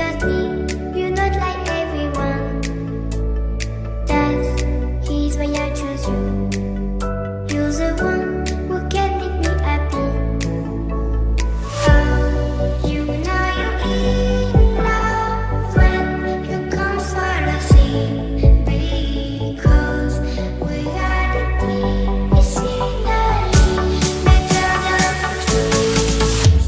Without me, you're not like everyone. That's he's why I choose you. You're the one who can make me happy. Oh, you know you're in love when you come for the sea. Because we are the scenery better than trees.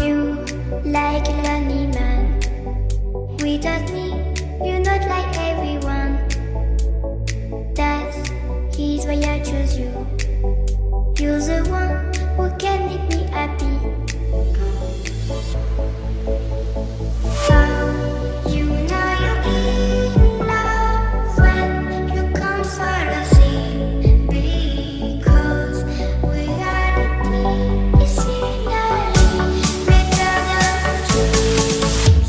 You like a lonely man. Without me, you're not like everyone. That's he's why I choose you. You're the one who can make me happy. Oh, you know you're in love when you come for the sea. Because we are the scenery better than trees.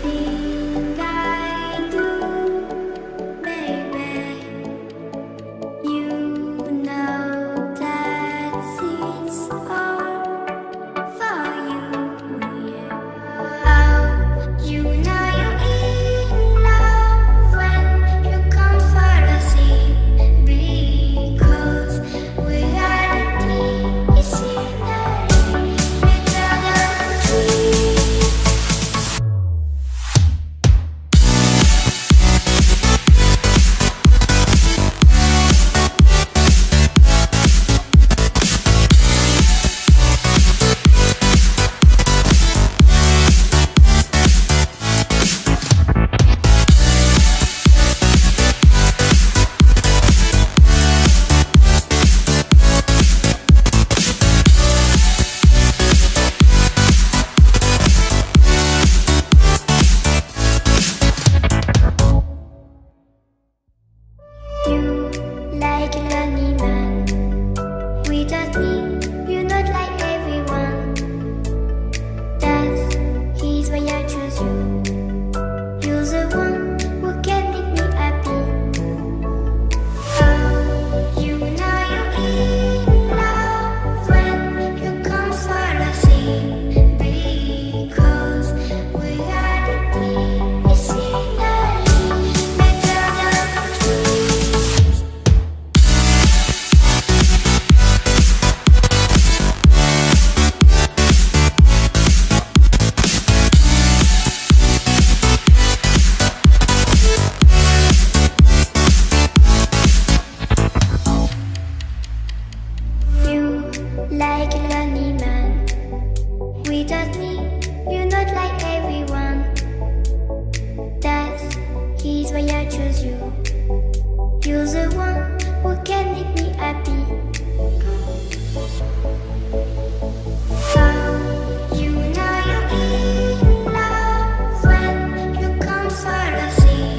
Everything I do, baby, you know that it's all for you, yeah. Oh, you know you're in love when you come for the sea. Because we are the scenery better than trees. You like a lonely man. Without me, you're not like everyone. That's he's why I choose you. You're the one who can make me happy. Oh, you know you're in love when you come for the sea. Because we are the scenery better than trees. You like a lonely man. Without me, you're not like everyone. That's he's why I choose you. You're the one who can make me happy. Oh, you know you're in love when you come for the sea.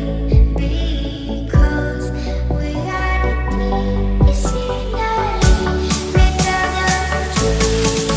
Because we are the scenery better than trees.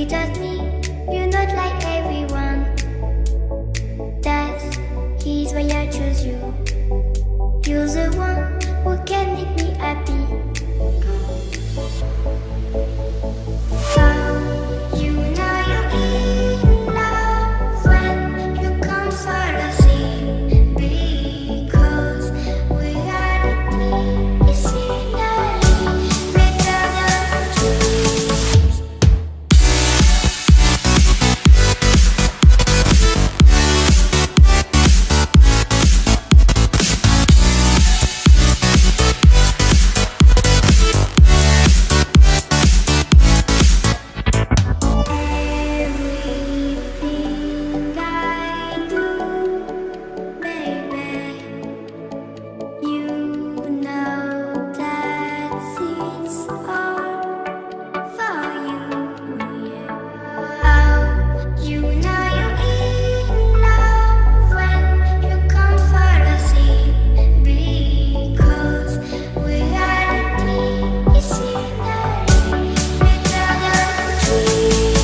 without me, you're not like everyone. That's he's why I choose you. You're the one who can make me happy. How you know you're in love when you come for the same. Because reality is finally better than dreams. Everything I do, baby, you know that it's all for you, yeah. How you know you're in love when you come for the same. Because reality is finally better than dreams.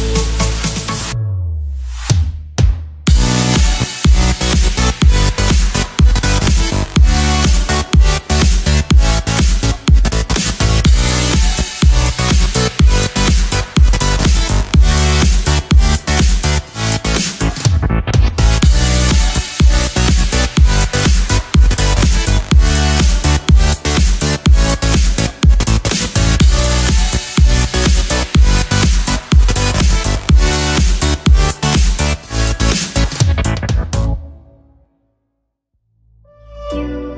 You